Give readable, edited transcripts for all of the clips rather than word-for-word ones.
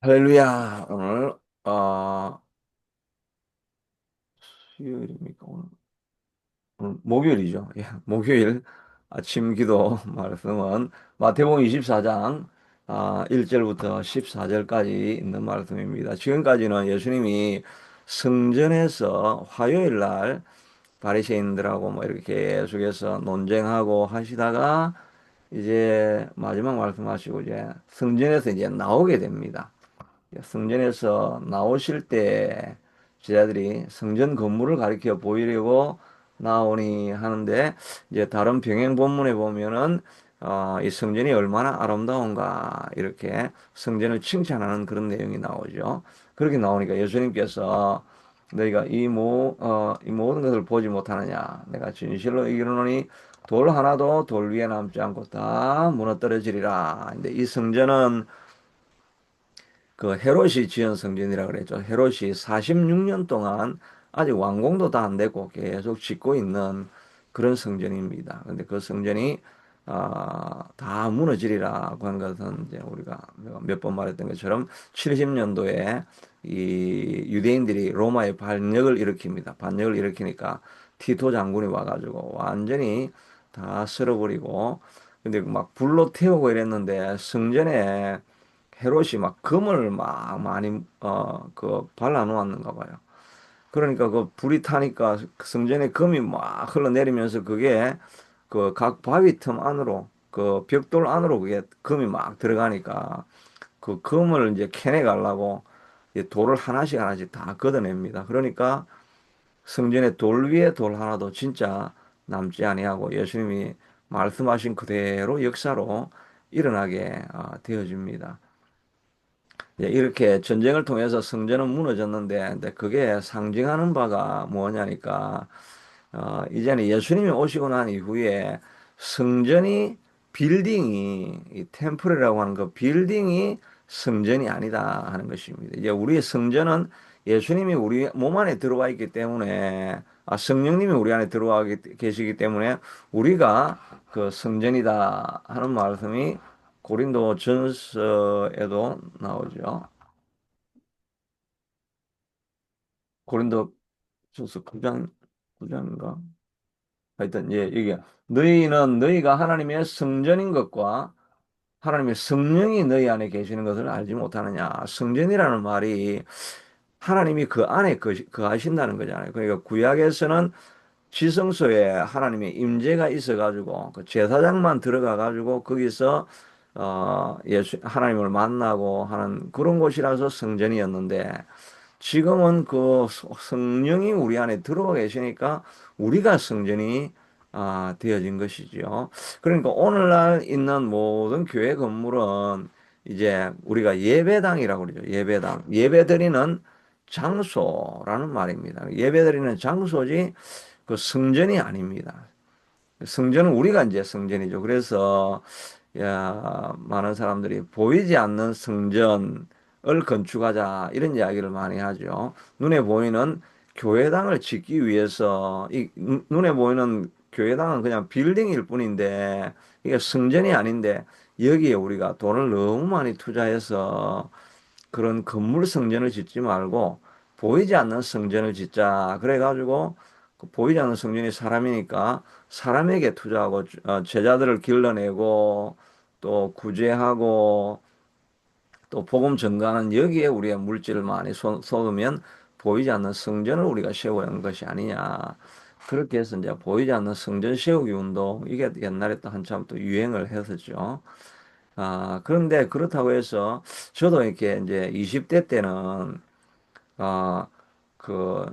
할렐루야. 오늘 수요일입니까? 오늘 목요일이죠. 예, 목요일 아침 기도 말씀은 마태복음 24장 1절부터 14절까지 있는 말씀입니다. 지금까지는 예수님이 성전에서 화요일 날 바리새인들하고 뭐 이렇게 계속해서 논쟁하고 하시다가 이제 마지막 말씀하시고 이제 성전에서 이제 나오게 됩니다. 성전에서 나오실 때 제자들이 성전 건물을 가리켜 보이려고 나오니 하는데, 이제 다른 병행 본문에 보면은 이 성전이 얼마나 아름다운가 이렇게 성전을 칭찬하는 그런 내용이 나오죠. 그렇게 나오니까 예수님께서 너희가 이 모든 것을 보지 못하느냐, 내가 진실로 이르노니 돌 하나도 돌 위에 남지 않고 다 무너뜨려지리라. 근데 이 성전은 그 헤롯이 지은 성전이라 그랬죠. 헤롯이 46년 동안 아직 완공도 다 안 되고 계속 짓고 있는 그런 성전입니다. 근데 그 성전이 다 무너지리라고 한 것은 이제 우리가 몇 번 말했던 것처럼 70년도에 이 유대인들이 로마의 반역을 일으킵니다. 반역을 일으키니까 티토 장군이 와가지고 완전히 다 쓸어버리고, 근데 막 불로 태우고 이랬는데 성전에 헤롯이 막 금을 막 많이 그 발라 놓았는가 봐요. 그러니까 그 불이 타니까 성전에 금이 막 흘러내리면서 그게 그 각 바위 틈 안으로, 그 벽돌 안으로 그게 금이 막 들어가니까 그 금을 이제 캐내 가려고 이 돌을 하나씩 하나씩 다 걷어냅니다. 그러니까 성전에 돌 위에 돌 하나도 진짜 남지 아니하고 예수님이 말씀하신 그대로 역사로 일어나게 되어집니다. 예, 이렇게 전쟁을 통해서 성전은 무너졌는데, 근데 그게 상징하는 바가 뭐냐니까, 이제는 예수님이 오시고 난 이후에 성전이, 빌딩이, 이 템플이라고 하는 그 빌딩이 성전이 아니다 하는 것입니다. 이제 우리의 성전은 예수님이 우리 몸 안에 들어와 있기 때문에, 성령님이 우리 안에 들어와 계시기 때문에 우리가 그 성전이다 하는 말씀이 고린도 전서에도 나오죠. 고린도 전서 9장, 9장인가? 하여튼, 예, 이게, 너희가 하나님의 성전인 것과 하나님의 성령이 너희 안에 계시는 것을 알지 못하느냐. 성전이라는 말이 하나님이 그 안에 거하신다는 거잖아요. 그러니까 구약에서는 지성소에 하나님의 임재가 있어가지고 그 제사장만 들어가가지고 거기서 예수 하나님을 만나고 하는 그런 곳이라서 성전이었는데, 지금은 그 성령이 우리 안에 들어와 계시니까 우리가 성전이 되어진 것이죠. 그러니까 오늘날 있는 모든 교회 건물은 이제 우리가 예배당이라고 그러죠. 예배당. 예배드리는 장소라는 말입니다. 예배드리는 장소지 그 성전이 아닙니다. 성전은 우리가 이제 성전이죠. 그래서 많은 사람들이 보이지 않는 성전을 건축하자 이런 이야기를 많이 하죠. 눈에 보이는 교회당을 짓기 위해서 눈에 보이는 교회당은 그냥 빌딩일 뿐인데 이게 성전이 아닌데, 여기에 우리가 돈을 너무 많이 투자해서 그런 건물 성전을 짓지 말고 보이지 않는 성전을 짓자. 그래가지고 그 보이지 않는 성전이 사람이니까 사람에게 투자하고 제자들을 길러내고 또 구제하고 또 복음 전가하는 여기에 우리의 물질을 많이 쏟으면 보이지 않는 성전을 우리가 세워야 하는 것이 아니냐. 그렇게 해서 이제 보이지 않는 성전 세우기 운동, 이게 옛날에 또 한참 또 유행을 했었죠. 그런데 그렇다고 해서 저도 이렇게 이제 20대 때는, 아, 그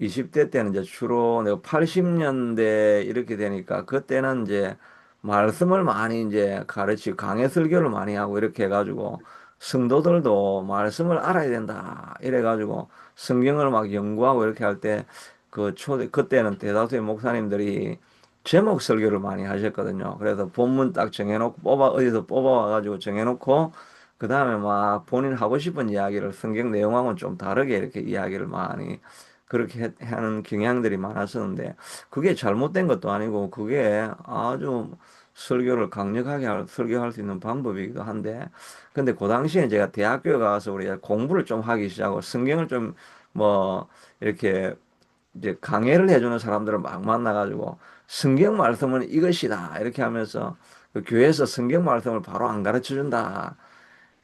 20대 때는 이제 주로 내가 80년대 이렇게 되니까 그때는 이제 말씀을 많이 이제 가르치고 강해 설교를 많이 하고 이렇게 해가지고 성도들도 말씀을 알아야 된다 이래가지고 성경을 막 연구하고 이렇게 할 때 그때는 대다수의 목사님들이 제목 설교를 많이 하셨거든요. 그래서 본문 딱 정해놓고 어디서 뽑아와가지고 정해놓고 그 다음에 막 본인 하고 싶은 이야기를 성경 내용하고는 좀 다르게 이렇게 이야기를 많이 그렇게 하는 경향들이 많았었는데, 그게 잘못된 것도 아니고 그게 아주 설교를 강력하게 설교할 수 있는 방법이기도 한데, 근데 그 당시에 제가 대학교에 가서 우리가 공부를 좀 하기 시작하고 성경을 좀 뭐 이렇게 이제 강해를 해주는 사람들을 막 만나가지고 성경 말씀은 이것이다 이렇게 하면서 그 교회에서 성경 말씀을 바로 안 가르쳐 준다.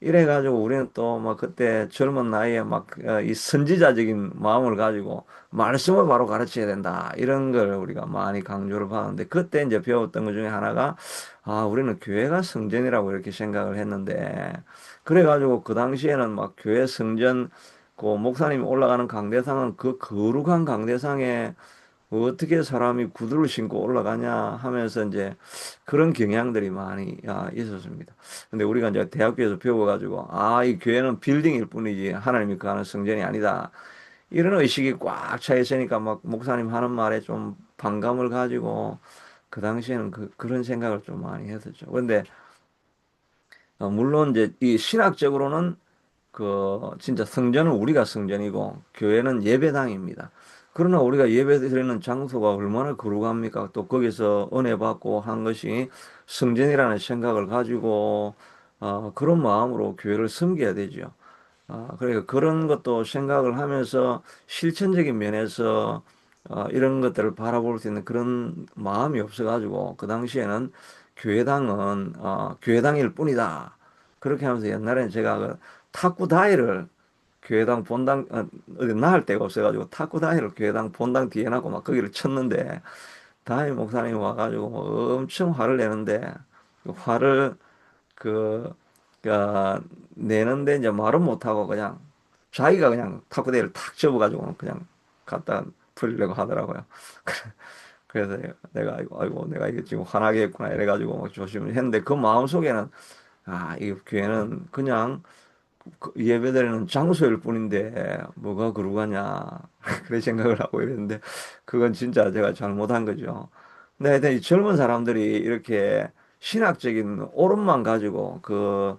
이래가지고 우리는 또 막 그때 젊은 나이에 막 이 선지자적인 마음을 가지고 말씀을 바로 가르쳐야 된다. 이런 걸 우리가 많이 강조를 받았는데 그때 이제 배웠던 것 중에 하나가 아, 우리는 교회가 성전이라고 이렇게 생각을 했는데 그래가지고 그 당시에는 막 교회 성전 그 목사님이 올라가는 강대상은 그 거룩한 강대상에 어떻게 사람이 구두를 신고 올라가냐 하면서 이제 그런 경향들이 많이 있었습니다. 근데 우리가 이제 대학교에서 배워가지고, 아, 이 교회는 빌딩일 뿐이지 하나님이 거하는 성전이 아니다. 이런 의식이 꽉 차 있으니까 막 목사님 하는 말에 좀 반감을 가지고 그 당시에는 그런 생각을 좀 많이 했었죠. 그런데 물론 이제 이 신학적으로는 진짜 성전은 우리가 성전이고, 교회는 예배당입니다. 그러나 우리가 예배 드리는 장소가 얼마나 거룩합니까? 또 거기서 은혜 받고 한 것이 성전이라는 생각을 가지고, 그런 마음으로 교회를 섬겨야 되죠. 그러니까 그런 것도 생각을 하면서 실천적인 면에서 이런 것들을 바라볼 수 있는 그런 마음이 없어가지고 그 당시에는 교회당은 교회당일 뿐이다. 그렇게 하면서 옛날에는 제가 그 탁구 다이를 교회당 본당 어디 나갈 데가 없어가지고 탁구 다이를 교회당 본당 뒤에 놨고 막 거기를 쳤는데 다이 목사님 와가지고 뭐 엄청 화를 내는데 그 화를 그, 그, 내는데 이제 말은 못하고 그냥 자기가 그냥 탁구대를 탁 접어가지고 그냥 갖다 버리려고 하더라고요. 그래서 내가 아이고 내가 이게 지금 화나게 했구나 이래가지고 막 조심을 했는데 그 마음속에는 아, 이 교회는 그냥 그 예배드리는 장소일 뿐인데 뭐가 그러가냐 그런 생각을 하고 이랬는데 그건 진짜 제가 잘못한 거죠. 근데 하여튼 이 젊은 사람들이 이렇게 신학적인 오름만 가지고 그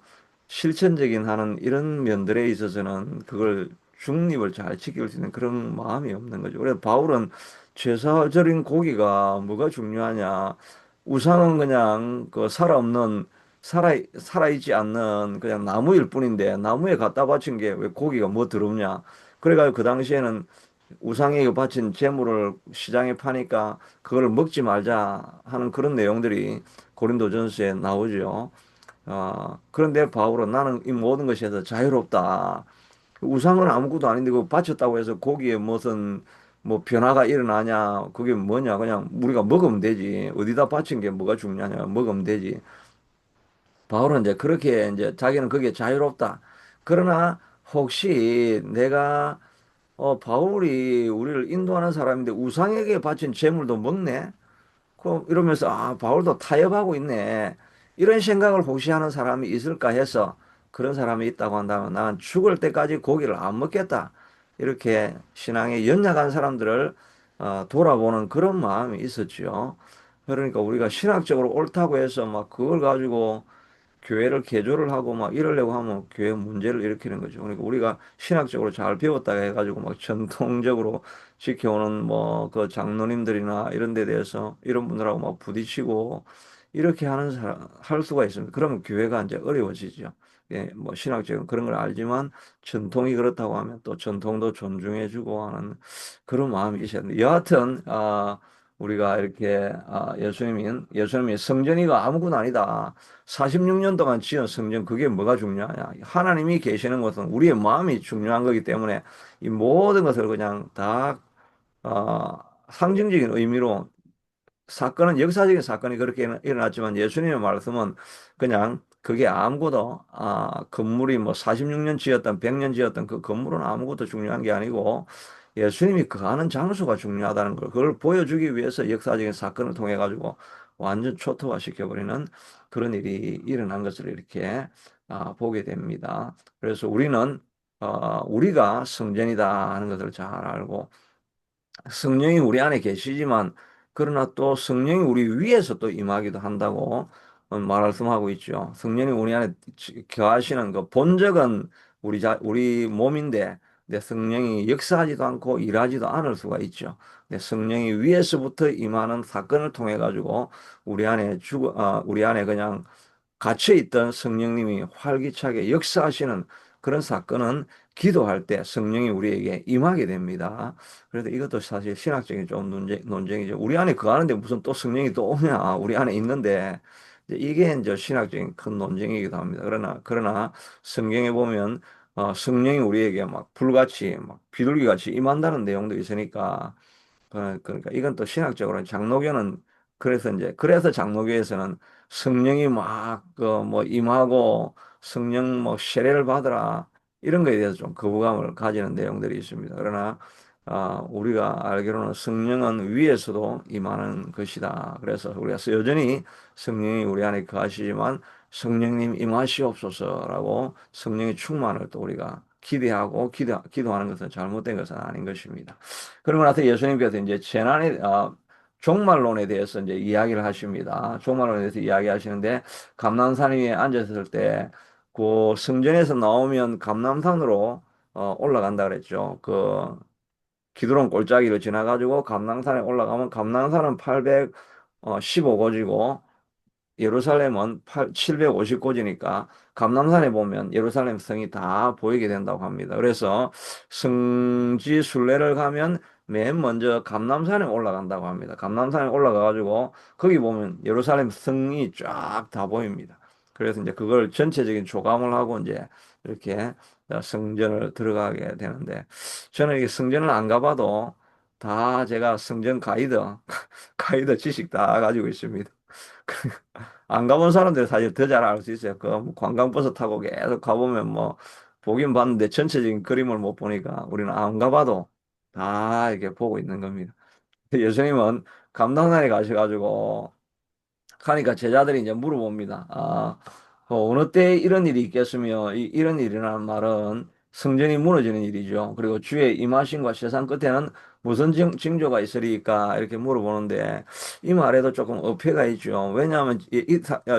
실천적인 하는 이런 면들에 있어서는 그걸 중립을 잘 지킬 수 있는 그런 마음이 없는 거죠. 그래서 바울은 제사절인 고기가 뭐가 중요하냐? 우상은 그냥 그 살아있지 않는 그냥 나무일 뿐인데 나무에 갖다 바친 게 왜 고기가 뭐 더럽냐. 그래가지고 그 당시에는 우상에게 바친 재물을 시장에 파니까 그걸 먹지 말자 하는 그런 내용들이 고린도전서에 나오죠. 그런데 바울은 나는 이 모든 것에서 자유롭다. 우상은 아무것도 아닌데 그 바쳤다고 해서 거기에 무슨 뭐 변화가 일어나냐? 그게 뭐냐? 그냥 우리가 먹으면 되지. 어디다 바친 게 뭐가 중요하냐? 먹으면 되지. 바울은 이제 그렇게 이제 자기는 그게 자유롭다. 그러나 혹시 내가 바울이 우리를 인도하는 사람인데 우상에게 바친 재물도 먹네? 이러면서 바울도 타협하고 있네. 이런 생각을 혹시 하는 사람이 있을까 해서 그런 사람이 있다고 한다면 난 죽을 때까지 고기를 안 먹겠다. 이렇게 신앙에 연약한 사람들을 돌아보는 그런 마음이 있었죠. 그러니까 우리가 신학적으로 옳다고 해서 막 그걸 가지고 교회를 개조를 하고 막 이러려고 하면 교회 문제를 일으키는 거죠. 그러니까 우리가 신학적으로 잘 배웠다 해가지고 막 전통적으로 지켜오는 뭐 그 장로님들이나 이런 데 대해서 이런 분들하고 막 부딪히고 이렇게 할 수가 있습니다. 그러면 교회가 이제 어려워지죠. 예, 뭐 신학적인 그런 걸 알지만 전통이 그렇다고 하면 또 전통도 존중해주고 하는 그런 마음이 있어야 됩니다. 여하튼 우리가 이렇게 예수님이 성전이가 아무것도 아니다. 46년 동안 지은 성전 그게 뭐가 중요하냐? 하나님이 계시는 것은 우리의 마음이 중요한 거기 때문에 이 모든 것을 그냥 다 상징적인 의미로 사건은 역사적인 사건이 그렇게 일어났지만 예수님의 말씀은 그냥 그게 아무것도 건물이 뭐 46년 지었던 100년 지었던 그 건물은 아무것도 중요한 게 아니고 예수님이 거하는 장소가 중요하다는 걸 그걸 보여주기 위해서 역사적인 사건을 통해 가지고 완전 초토화 시켜버리는 그런 일이 일어난 것을 이렇게 보게 됩니다. 그래서 우리는 우리가 성전이다 하는 것을 잘 알고 성령이 우리 안에 계시지만 그러나 또 성령이 우리 위에서 또 임하기도 한다고 말씀하고 있죠. 성령이 우리 안에 거하시는 그 본적은 우리 몸인데 내 성령이 역사하지도 않고 일하지도 않을 수가 있죠. 내 성령이 위에서부터 임하는 사건을 통해 가지고 우리 안에 그냥 갇혀있던 성령님이 활기차게 역사하시는 그런 사건은 기도할 때 성령이 우리에게 임하게 됩니다. 그래서 이것도 사실 신학적인 좀 논쟁이죠. 우리 안에 거하는데 무슨 또 성령이 또 오냐. 우리 안에 있는데 이게 이제 신학적인 큰 논쟁이기도 합니다. 그러나 성경에 보면 성령이 우리에게 막 불같이 막 비둘기같이 임한다는 내용도 있으니까 그러니까 이건 또 신학적으로는 장로교는 그래서 장로교에서는 성령이 막 그 뭐 임하고 성령 뭐 세례를 받으라 이런 거에 대해서 좀 거부감을 가지는 내용들이 있습니다. 그러나 우리가 알기로는 성령은 위에서도 임하는 것이다. 그래서 우리가 여전히 성령이 우리 안에 거하시지만 성령님 임하시옵소서라고 성령의 충만을 또 우리가 기대하고 기도하는 것은 잘못된 것은 아닌 것입니다. 그러고 나서 예수님께서 이제 종말론에 대해서 이제 이야기를 하십니다. 종말론에 대해서 이야기하시는데 감람산 위에 앉았을 때 그 성전에서 나오면 감람산으로 올라간다 그랬죠. 그 기드론 골짜기를 지나가지고 감람산에 올라가면 감람산은 815고지고 예루살렘은 750고지니까 감람산에 보면 예루살렘 성이 다 보이게 된다고 합니다. 그래서 성지 순례를 가면 맨 먼저 감람산에 올라간다고 합니다. 감람산에 올라가가지고 거기 보면 예루살렘 성이 쫙 다 보입니다. 그래서 이제 그걸 전체적인 조감을 하고 이제 이렇게 성전을 들어가게 되는데 저는 이 성전을 안 가봐도 다 제가 성전 가이드 지식 다 가지고 있습니다. 안 가본 사람들은 사실 더 잘 알 수 있어요. 그 관광버스 타고 계속 가보면 뭐 보긴 봤는데 전체적인 그림을 못 보니까 우리는 안 가봐도 다 이렇게 보고 있는 겁니다. 예수님은 감당산에 가셔가지고 가니까 제자들이 이제 물어봅니다. 어느 때 이런 일이 있겠으며 이런 일이라는 말은 성전이 무너지는 일이죠. 그리고 주의 임하심과 세상 끝에는 무슨 징조가 있으리까 이렇게 물어보는데 이 말에도 조금 어폐가 있죠. 왜냐하면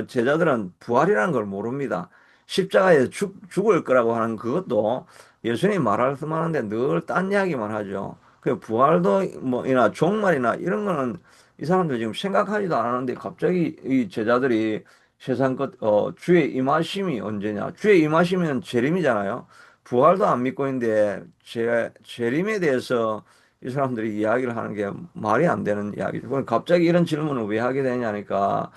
제자들은 부활이라는 걸 모릅니다. 십자가에 죽을 거라고 하는 그것도 예수님이 말씀하는데 늘 딴 이야기만 하죠. 그 부활도 뭐이나 종말이나 이런 거는 이 사람들 지금 생각하지도 않았는데 갑자기 이 제자들이 세상 주의 임하심이 언제냐? 주의 임하심은 재림이잖아요. 부활도 안 믿고 있는데 재림에 대해서 이 사람들이 이야기를 하는 게 말이 안 되는 이야기죠. 그럼 갑자기 이런 질문을 왜 하게 되냐니까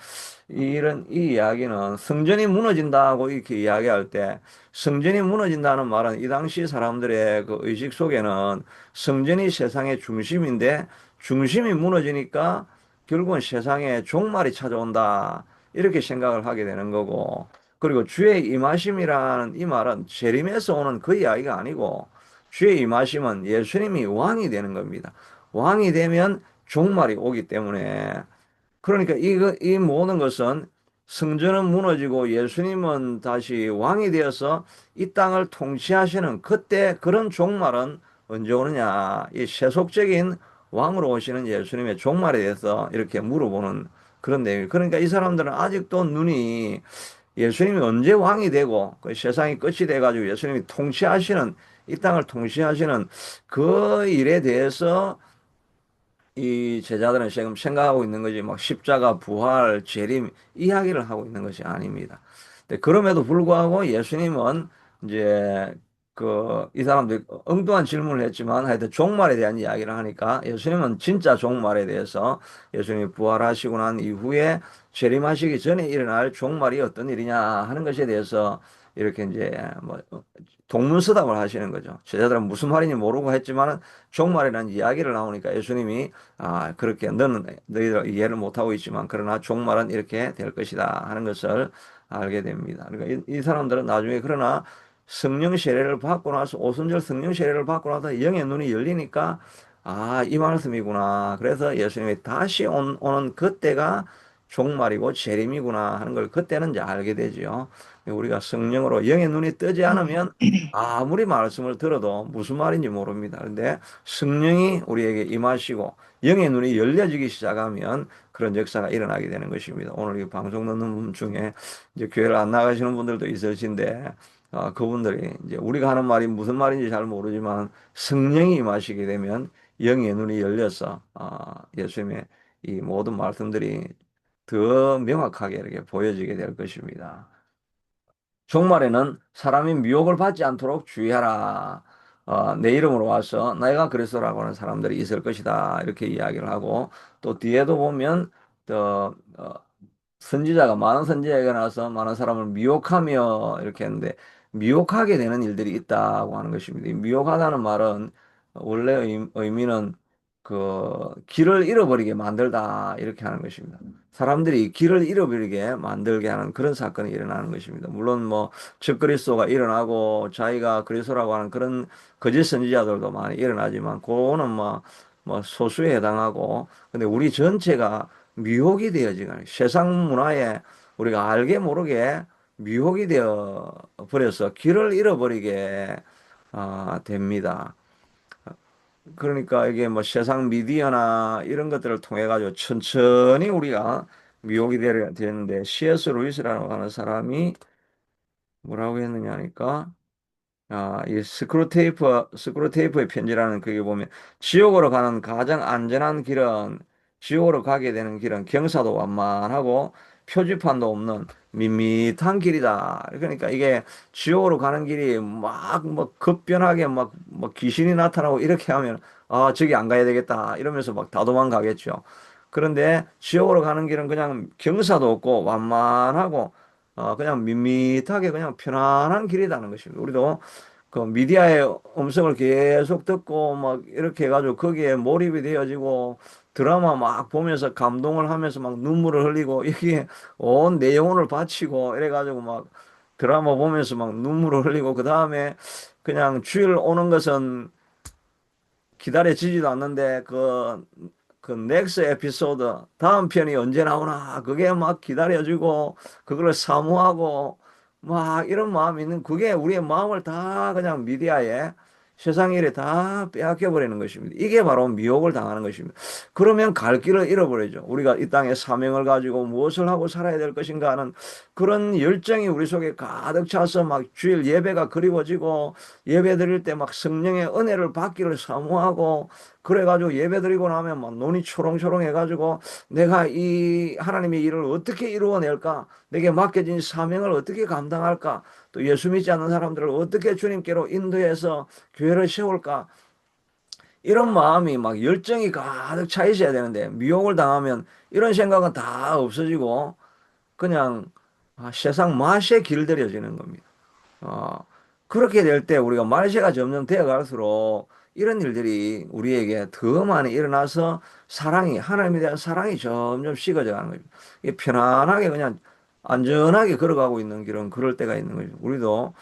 이 이야기는 성전이 무너진다고 이렇게 이야기할 때 성전이 무너진다는 말은 이 당시 사람들의 그 의식 속에는 성전이 세상의 중심인데 중심이 무너지니까 결국은 세상에 종말이 찾아온다. 이렇게 생각을 하게 되는 거고. 그리고 주의 임하심이라는 이 말은 재림에서 오는 그 이야기가 아니고 주의 임하심은 예수님이 왕이 되는 겁니다. 왕이 되면 종말이 오기 때문에 그러니까 이 모든 것은 성전은 무너지고 예수님은 다시 왕이 되어서 이 땅을 통치하시는 그때 그런 종말은 언제 오느냐. 이 세속적인 왕으로 오시는 예수님의 종말에 대해서 이렇게 물어보는 그런 내용. 그러니까 이 사람들은 아직도 눈이 예수님이 언제 왕이 되고 그 세상이 끝이 돼가지고 예수님이 통치하시는 이 땅을 통치하시는 그 일에 대해서 이 제자들은 지금 생각하고 있는 거지, 막 십자가, 부활, 재림, 이야기를 하고 있는 것이 아닙니다. 근데 그럼에도 불구하고 예수님은 이제 이 사람들이 엉뚱한 질문을 했지만 하여튼 종말에 대한 이야기를 하니까 예수님은 진짜 종말에 대해서 예수님이 부활하시고 난 이후에 재림하시기 전에 일어날 종말이 어떤 일이냐 하는 것에 대해서 이렇게 이제 뭐 동문서답을 하시는 거죠. 제자들은 무슨 말인지 모르고 했지만은 종말이라는 이야기를 나오니까 예수님이 그렇게 너희들 이해를 못하고 있지만 그러나 종말은 이렇게 될 것이다 하는 것을 알게 됩니다. 그러니까 이 사람들은 나중에 그러나 성령 세례를 받고 나서 오순절 성령 세례를 받고 나서 영의 눈이 열리니까 이 말씀이구나. 그래서 예수님이 다시 오는 그때가 종말이고 재림이구나 하는 걸 그때는 이제 알게 되죠. 우리가 성령으로 영의 눈이 뜨지 않으면 아무리 말씀을 들어도 무슨 말인지 모릅니다. 그런데 성령이 우리에게 임하시고 영의 눈이 열려지기 시작하면 그런 역사가 일어나게 되는 것입니다. 오늘 이 방송 듣는 분 중에 이제 교회를 안 나가시는 분들도 있으신데 그분들이 이제 우리가 하는 말이 무슨 말인지 잘 모르지만 성령이 임하시게 되면 영의 눈이 열려서 예수님의 이 모든 말씀들이 더 명확하게 이렇게 보여지게 될 것입니다. 종말에는 사람이 미혹을 받지 않도록 주의하라. 내 이름으로 와서 내가 그리스도라고 하는 사람들이 있을 것이다. 이렇게 이야기를 하고 또 뒤에도 보면 또 선지자가 많은 선지자에게 나와서 많은 사람을 미혹하며 이렇게 했는데 미혹하게 되는 일들이 있다고 하는 것입니다. 이 미혹하다는 말은 원래 의미는 그 길을 잃어버리게 만들다 이렇게 하는 것입니다. 사람들이 길을 잃어버리게 만들게 하는 그런 사건이 일어나는 것입니다. 물론 뭐 적그리스도가 일어나고 자기가 그리스도라고 하는 그런 거짓 선지자들도 많이 일어나지만 그거는 뭐 소수에 해당하고 근데 우리 전체가 미혹이 되어지는 세상 문화에 우리가 알게 모르게 미혹이 되어 버려서 길을 잃어버리게 됩니다. 그러니까 이게 뭐 세상 미디어나 이런 것들을 통해 가지고 천천히 우리가 미혹이 되는데 C.S. 루이스라고 하는 사람이 뭐라고 했느냐 하니까 이 스크루테이프의 편지라는 그게 보면 지옥으로 가는 가장 안전한 길은 지옥으로 가게 되는 길은 경사도 완만하고 표지판도 없는 밋밋한 길이다. 그러니까 이게 지옥으로 가는 길이 막 뭐 급변하게 막 뭐 귀신이 나타나고 이렇게 하면 저기 안 가야 되겠다 이러면서 막 다 도망가겠죠. 그런데 지옥으로 가는 길은 그냥 경사도 없고 완만하고 그냥 밋밋하게 그냥 편안한 길이라는 것입니다. 우리도 그 미디어의 음성을 계속 듣고 막 이렇게 해가지고 거기에 몰입이 되어지고 드라마 막 보면서 감동을 하면서 막 눈물을 흘리고 여기에 온 내 영혼을 바치고 이래가지고 막 드라마 보면서 막 눈물을 흘리고 그 다음에 그냥 주일 오는 것은 기다려지지도 않는데 그 넥스 에피소드 다음 편이 언제 나오나 그게 막 기다려지고 그걸 사모하고 막 이런 마음이 있는 그게 우리의 마음을 다 그냥 미디어에 세상 일에 다 빼앗겨 버리는 것입니다. 이게 바로 미혹을 당하는 것입니다. 그러면 갈 길을 잃어버리죠. 우리가 이 땅에 사명을 가지고 무엇을 하고 살아야 될 것인가 하는 그런 열정이 우리 속에 가득 차서 막 주일 예배가 그리워지고 예배 드릴 때 막 성령의 은혜를 받기를 사모하고 그래가지고 예배 드리고 나면 막 눈이 초롱초롱 해가지고 내가 이 하나님의 일을 어떻게 이루어낼까? 내게 맡겨진 사명을 어떻게 감당할까? 또 예수 믿지 않는 사람들을 어떻게 주님께로 인도해서 교회를 세울까? 이런 마음이 막 열정이 가득 차 있어야 되는데 미혹을 당하면 이런 생각은 다 없어지고 그냥 세상 맛에 길들여지는 겁니다. 어, 그렇게 될 때 우리가 말세가 점점 되어 갈수록 이런 일들이 우리에게 더 많이 일어나서 하나님에 대한 사랑이 점점 식어져 가는 거죠. 이게 편안하게 그냥 안전하게 걸어가고 있는 길은 그럴 때가 있는 거죠. 우리도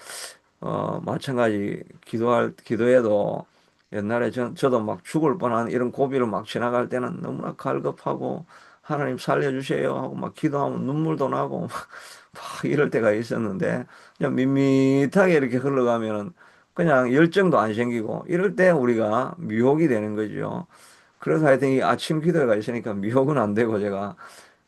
마찬가지 기도해도 옛날에 저도 막 죽을 뻔한 이런 고비를 막 지나갈 때는 너무나 갈급하고 하나님 살려주세요 하고 막 기도하면 눈물도 나고 막 이럴 때가 있었는데 그냥 밋밋하게 이렇게 흘러가면은 그냥 열정도 안 생기고 이럴 때 우리가 미혹이 되는 거죠. 그래서 하여튼 이 아침 기도회가 있으니까 미혹은 안 되고 제가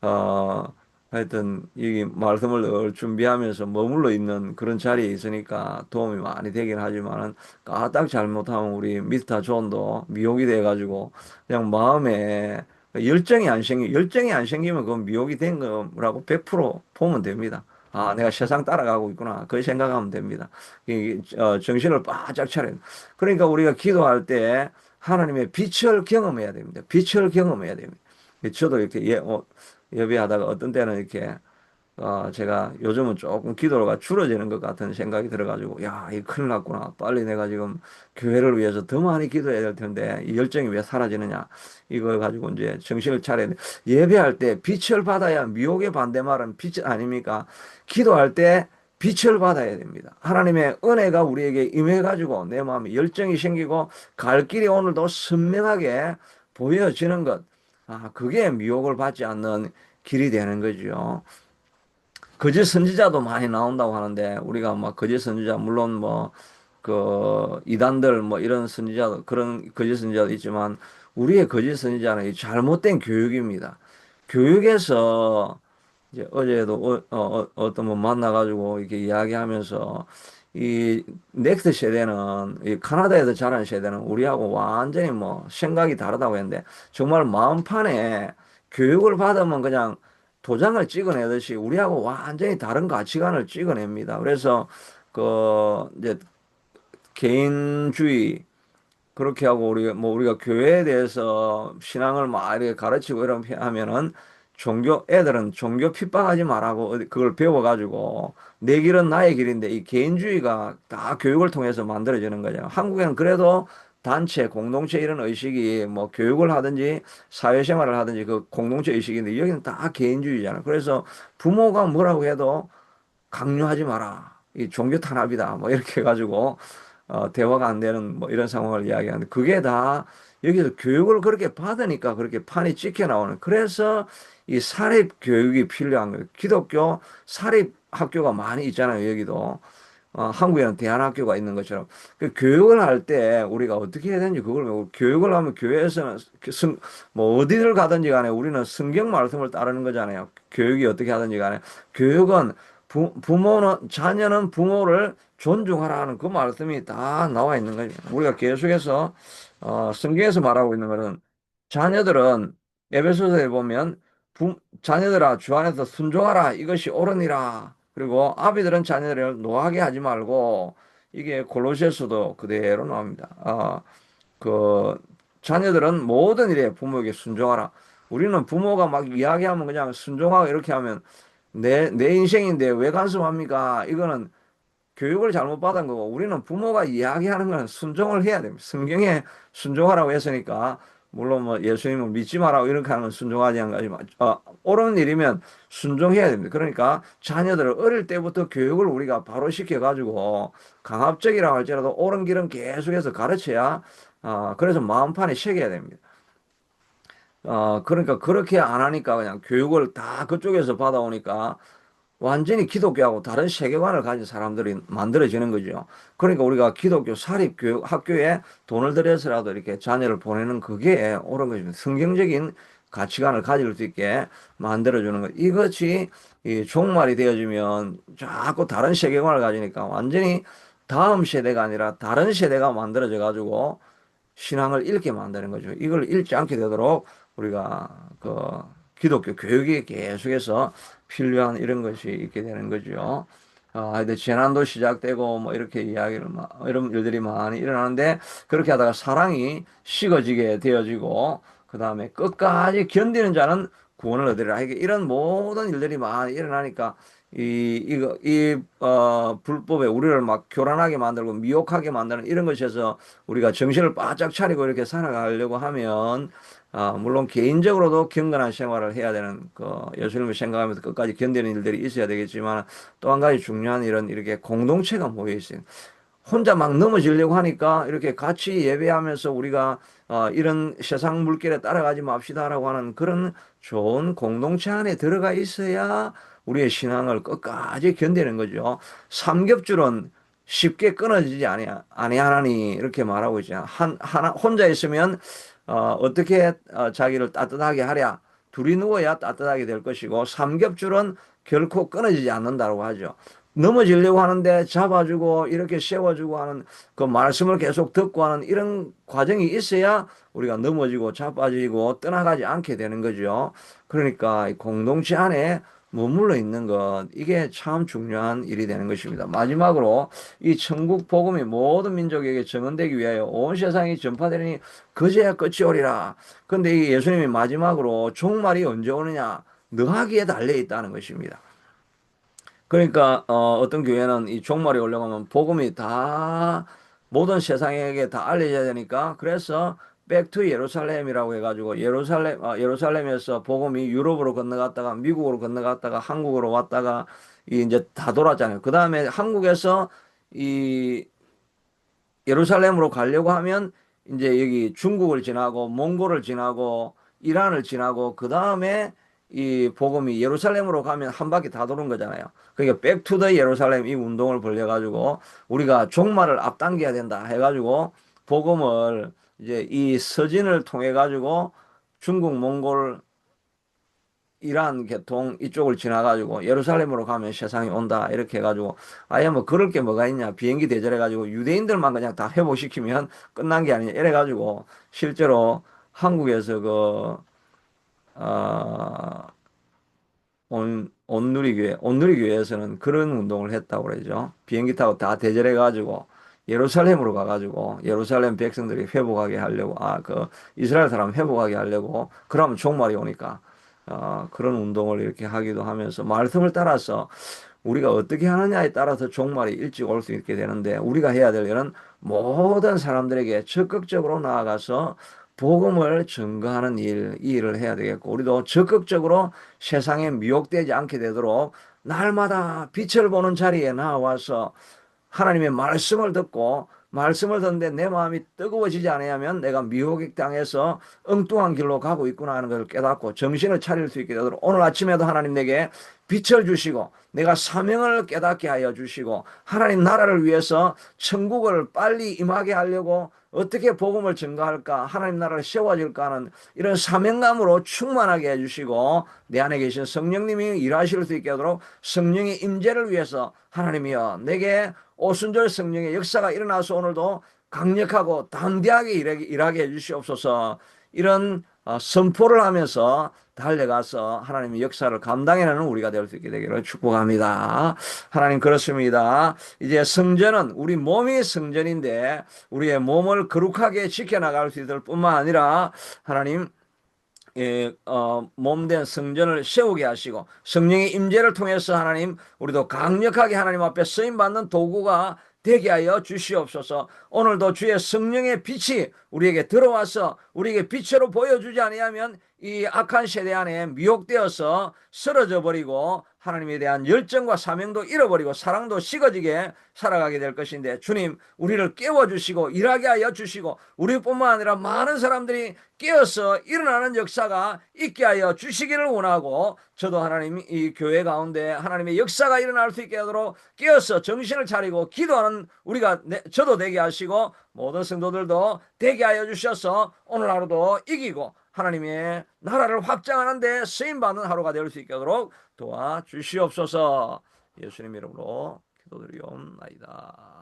어 하여튼 이 말씀을 늘 준비하면서 머물러 있는 그런 자리에 있으니까 도움이 많이 되긴 하지만은 까딱 잘못하면 우리 미스터 존도 미혹이 돼가지고 그냥 마음에 열정이 안 생기면 그건 미혹이 된 거라고 100% 보면 됩니다. 내가 세상 따라가고 있구나. 그 생각하면 됩니다. 정신을 바짝 차려야 돼. 그러니까 우리가 기도할 때 하나님의 빛을 경험해야 됩니다. 빛을 경험해야 됩니다. 저도 이렇게 예배하다가 어떤 때는 이렇게 제가 요즘은 조금 기도가 줄어지는 것 같은 생각이 들어가지고, 야, 이 큰일 났구나. 빨리 내가 지금 교회를 위해서 더 많이 기도해야 될 텐데, 이 열정이 왜 사라지느냐. 이거 가지고 이제 정신을 차려야 돼. 예배할 때 빛을 받아야 미혹의 반대말은 빛 아닙니까? 기도할 때 빛을 받아야 됩니다. 하나님의 은혜가 우리에게 임해가지고 내 마음에 열정이 생기고 갈 길이 오늘도 선명하게 보여지는 것. 그게 미혹을 받지 않는 길이 되는 거죠. 거짓 선지자도 많이 나온다고 하는데 우리가 막 거짓 선지자 물론 뭐 그 이단들 뭐 이런 선지자 그런 거짓 선지자도 있지만 우리의 거짓 선지자는 이 잘못된 교육입니다. 교육에서 이제 어제도 어떤 분 만나가지고 이렇게 이야기하면서 이 넥스트 세대는 이 캐나다에서 자란 세대는 우리하고 완전히 뭐 생각이 다르다고 했는데 정말 마음판에 교육을 받으면 그냥 도장을 찍어내듯이 우리하고 완전히 다른 가치관을 찍어냅니다. 그래서 그 이제 개인주의 그렇게 하고 우리가 교회에 대해서 신앙을 막 이렇게 가르치고 이렇게 하면은 애들은 종교 핍박하지 말라고 그걸 배워가지고 내 길은 나의 길인데 이 개인주의가 다 교육을 통해서 만들어지는 거죠. 한국에는 그래도 단체, 공동체 이런 의식이 뭐 교육을 하든지 사회생활을 하든지 그 공동체 의식인데 여기는 다 개인주의잖아요. 그래서 부모가 뭐라고 해도 강요하지 마라. 이 종교 탄압이다. 뭐 이렇게 해가지고 대화가 안 되는 뭐 이런 상황을 이야기하는데 그게 다 여기서 교육을 그렇게 받으니까 그렇게 판이 찍혀 나오는. 그래서 이 사립 교육이 필요한 거예요. 기독교 사립 학교가 많이 있잖아요. 여기도. 한국에는 대안학교가 있는 것처럼 그 교육을 할 때 우리가 어떻게 해야 되는지 그걸 배우고 교육을 하면 교회에서는 뭐 어디를 가든지 간에 우리는 성경 말씀을 따르는 거잖아요. 교육이 어떻게 하든지 간에 교육은 부모는 자녀는 부모를 존중하라 하는 그 말씀이 다 나와 있는 거죠. 우리가 계속해서 성경에서 말하고 있는 것은 자녀들은 에베소서에 보면 자녀들아 주 안에서 순종하라 이것이 옳으니라. 그리고 아비들은 자녀들을 노하게 하지 말고 이게 골로새서도 그대로 나옵니다. 그 자녀들은 모든 일에 부모에게 순종하라. 우리는 부모가 막 이야기하면 그냥 순종하고 이렇게 하면 내 인생인데 왜 간섭합니까? 이거는 교육을 잘못 받은 거고 우리는 부모가 이야기하는 건 순종을 해야 됩니다. 성경에 순종하라고 했으니까 물론 뭐 예수님을 믿지 마라고 이렇게 하는 건 순종하지 않지만 옳은 일이면 순종해야 됩니다. 그러니까 자녀들을 어릴 때부터 교육을 우리가 바로 시켜가지고 강압적이라고 할지라도 옳은 길은 계속해서 가르쳐야 그래서 마음판에 새겨야 됩니다. 그러니까 그렇게 안 하니까 그냥 교육을 다 그쪽에서 받아오니까 완전히 기독교하고 다른 세계관을 가진 사람들이 만들어지는 거죠. 그러니까 우리가 기독교 사립교육 학교에 돈을 들여서라도 이렇게 자녀를 보내는 그게 옳은 것입니다. 성경적인 가치관을 가질 수 있게 만들어주는 것. 이것이 이 종말이 되어지면 자꾸 다른 세계관을 가지니까 완전히 다음 세대가 아니라 다른 세대가 만들어져 가지고 신앙을 잃게 만드는 거죠. 이걸 잃지 않게 되도록 우리가 그 기독교 교육이 계속해서 필요한 이런 것이 있게 되는 거죠. 근데 재난도 시작되고 뭐 이렇게 이런 일들이 많이 일어나는데 그렇게 하다가 사랑이 식어지게 되어지고 그 다음에 끝까지 견디는 자는 구원을 얻으리라. 이런 모든 일들이 많이 일어나니까 불법에 우리를 막 교란하게 만들고 미혹하게 만드는 이런 것에서 우리가 정신을 바짝 차리고 이렇게 살아가려고 하면 물론 개인적으로도 경건한 생활을 해야 되는 예수님을 생각하면서 끝까지 견디는 일들이 있어야 되겠지만 또 한 가지 중요한 일은 이렇게 공동체가 모여 있어요. 혼자 막 넘어지려고 하니까 이렇게 같이 예배하면서 우리가 이런 세상 물결에 따라가지 맙시다라고 하는 그런 좋은 공동체 안에 들어가 있어야 우리의 신앙을 끝까지 견디는 거죠. 삼겹줄은 쉽게 끊어지지 아니하나니 이렇게 말하고 있잖아요. 혼자 있으면 어떻게 자기를 따뜻하게 하랴. 둘이 누워야 따뜻하게 될 것이고 삼겹줄은 결코 끊어지지 않는다고 하죠. 넘어지려고 하는데 잡아주고 이렇게 세워주고 하는 그 말씀을 계속 듣고 하는 이런 과정이 있어야 우리가 넘어지고 자빠지고 떠나가지 않게 되는 거죠. 그러니까 이 공동체 안에 머물러 있는 것, 이게 참 중요한 일이 되는 것입니다. 마지막으로 이 천국 복음이 모든 민족에게 증언되기 위하여 온 세상이 전파되니 그제야 끝이 오리라. 근데 이 예수님이 마지막으로 종말이 언제 오느냐? 너하기에 달려 있다는 것입니다. 그러니까 어떤 교회는 이 종말이 올라가면 복음이 다 모든 세상에게 다 알려져야 되니까 그래서 백투 예루살렘이라고 해가지고 예루살렘에서 복음이 유럽으로 건너갔다가 미국으로 건너갔다가 한국으로 왔다가 이제 다 돌았잖아요. 그 다음에 한국에서 이 예루살렘으로 가려고 하면 이제 여기 중국을 지나고 몽골을 지나고 이란을 지나고 그 다음에 이 복음이 예루살렘으로 가면 한 바퀴 다 도는 거잖아요. 그러니까 백투더 예루살렘 이 운동을 벌여가지고 우리가 종말을 앞당겨야 된다 해가지고 복음을 이제 이 서진을 통해 가지고 중국 몽골 이란 계통 이쪽을 지나가지고 예루살렘으로 가면 세상이 온다. 이렇게 해가지고 아예 뭐 그럴 게 뭐가 있냐. 비행기 대절해가지고 유대인들만 그냥 다 회복시키면 끝난 게 아니냐. 이래가지고 실제로 한국에서 어, 온누리교회에서는 그런 운동을 했다고 그러죠. 비행기 타고 다 대절해가지고 예루살렘으로 가가지고 예루살렘 백성들이 회복하게 하려고, 이스라엘 사람 회복하게 하려고, 그러면 종말이 오니까, 그런 운동을 이렇게 하기도 하면서 말씀을 따라서 우리가 어떻게 하느냐에 따라서 종말이 일찍 올 수 있게 되는데 우리가 해야 될 일은 모든 사람들에게 적극적으로 나아가서 복음을 증거하는 일, 이 일을 해야 되겠고 우리도 적극적으로 세상에 미혹되지 않게 되도록 날마다 빛을 보는 자리에 나와서 하나님의 말씀을 듣고 말씀을 듣는데 내 마음이 뜨거워지지 않으면 내가 미혹에 당해서 엉뚱한 길로 가고 있구나 하는 것을 깨닫고 정신을 차릴 수 있게 되도록 오늘 아침에도 하나님 내게 빛을 주시고 내가 사명을 깨닫게 하여 주시고 하나님 나라를 위해서 천국을 빨리 임하게 하려고 어떻게 복음을 증가할까 하나님 나라를 세워질까 하는 이런 사명감으로 충만하게 해주시고 내 안에 계신 성령님이 일하실 수 있게 하도록 성령의 임재를 위해서 하나님이여 내게 오순절 성령의 역사가 일어나서 오늘도 강력하고 담대하게 일하게 해주시옵소서. 이런 선포를 하면서 달려가서 하나님의 역사를 감당해내는 우리가 될 수 있게 되기를 축복합니다. 하나님 그렇습니다. 이제 성전은 우리 몸이 성전인데 우리의 몸을 거룩하게 지켜나갈 수 있을 뿐만 아니라 하나님 몸된 성전을 세우게 하시고 성령의 임재를 통해서 하나님 우리도 강력하게 하나님 앞에 쓰임받는 도구가 되게 하여 주시옵소서. 오늘도 주의 성령의 빛이 우리에게 들어와서 우리에게 빛으로 보여주지 아니하면 이 악한 세대 안에 미혹되어서 쓰러져 버리고 하나님에 대한 열정과 사명도 잃어버리고 사랑도 식어지게 살아가게 될 것인데 주님 우리를 깨워주시고 일하게 하여 주시고 우리뿐만 아니라 많은 사람들이 깨어서 일어나는 역사가 있게 하여 주시기를 원하고 저도 하나님 이 교회 가운데 하나님의 역사가 일어날 수 있게 하도록 깨어서 정신을 차리고 기도하는 우리가 저도 되게 하시고 모든 성도들도 되게 하여 주셔서 오늘 하루도 이기고 하나님의 나라를 확장하는 데 쓰임받는 하루가 될 수 있게 하도록 도와주시옵소서. 예수님 이름으로 기도드리옵나이다.